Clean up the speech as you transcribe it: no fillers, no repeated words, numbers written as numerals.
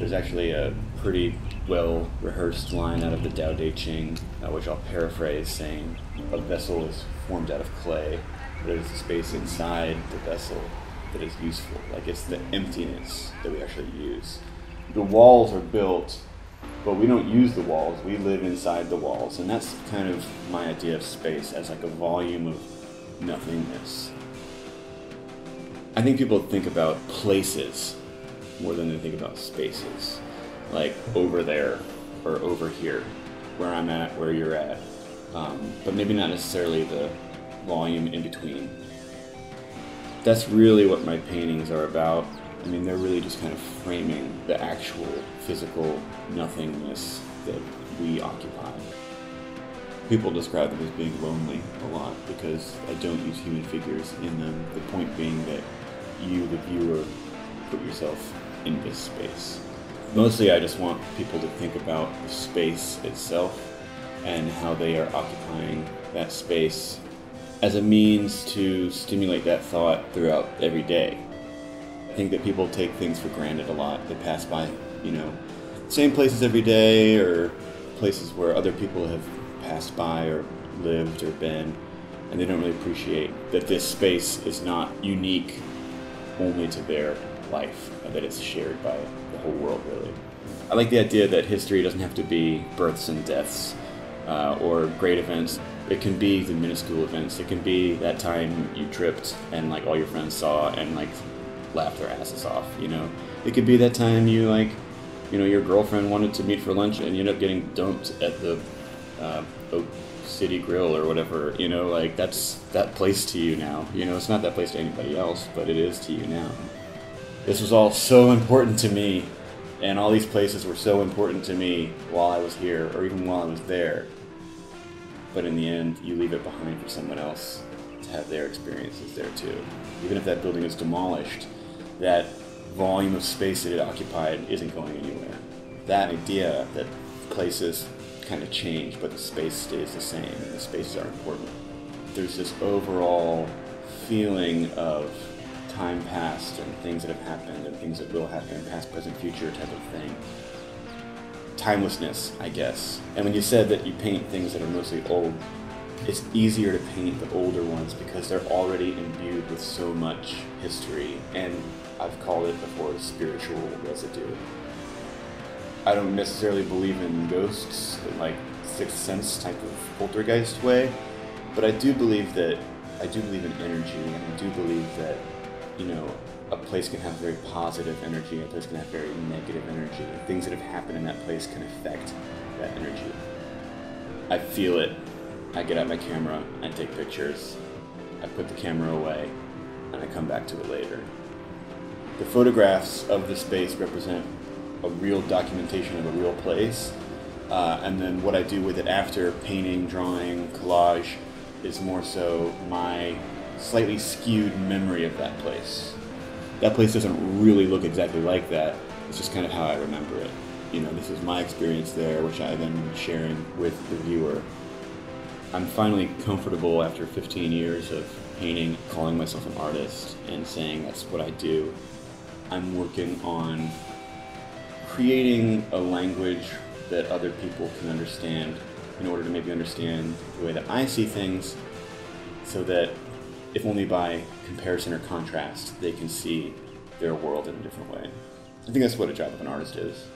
There's actually a pretty well-rehearsed line out of the Tao Te Ching, which I'll paraphrase, saying, "A vessel is formed out of clay, but it is the space inside the vessel that is useful." Like, it's the emptiness that we actually use. The walls are built, but we don't use the walls. We live inside the walls, and that's kind of my idea of space, as like a volume of nothingness. I think people think about places more than they think about spaces, like over there or over here, where I'm at, where you're at, but maybe not necessarily the volume in between. That's really what my paintings are about. I mean, they're really just kind of framing the actual physical nothingness that we occupy. People describe them as being lonely a lot because I don't use human figures in them. The point being that you, the viewer, put yourself in this space. Mostly I just want people to think about the space itself and how they are occupying that space as a means to stimulate that thought throughout every day. I think that people take things for granted a lot. They pass by, same places every day, or places where other people have passed by or lived or been, and they don't really appreciate that this space is not unique only to their life, that it's shared by the whole world, really. I like the idea that history doesn't have to be births and deaths or great events. It can be the minuscule events. It can be that time you tripped and like all your friends saw and like laughed their asses off, It could be that time your girlfriend wanted to meet for lunch and you ended up getting dumped at the Oak City Grill or whatever, that's that place to you now. It's not that place to anybody else, but it is to you now. This was all so important to me, and all these places were so important to me while I was here, or even while I was there. But in the end, you leave it behind for someone else to have their experiences there too. Even if that building is demolished, that volume of space that it occupied isn't going anywhere. That idea that places kind of change, but the space stays the same, and the spaces are important. There's this overall feeling of time past and things that have happened and things that will happen, past, present, future type of thing. Timelessness, I guess. And when you said that you paint things that are mostly old, it's easier to paint the older ones because they're already imbued with so much history, and I've called it before spiritual residue. I don't necessarily believe in ghosts in like Sixth Sense type of poltergeist way, but I do believe in energy, and I do believe that a place can have very positive energy, a place can have very negative energy. Things that have happened in that place can affect that energy. I feel it. I get out my camera, I take pictures, I put the camera away, and I come back to it later. The photographs of the space represent a real documentation of a real place, and then what I do with it after, painting, drawing, collage, is more so my slightly skewed memory of that place. That place doesn't really look exactly like that. It's just kind of how I remember it. This is my experience there, which I then am sharing with the viewer. I'm finally comfortable after 15 years of painting, calling myself an artist and saying that's what I do. I'm working on creating a language that other people can understand in order to maybe understand the way that I see things, so that if only by comparison or contrast, they can see their world in a different way. I think that's what a job of an artist is.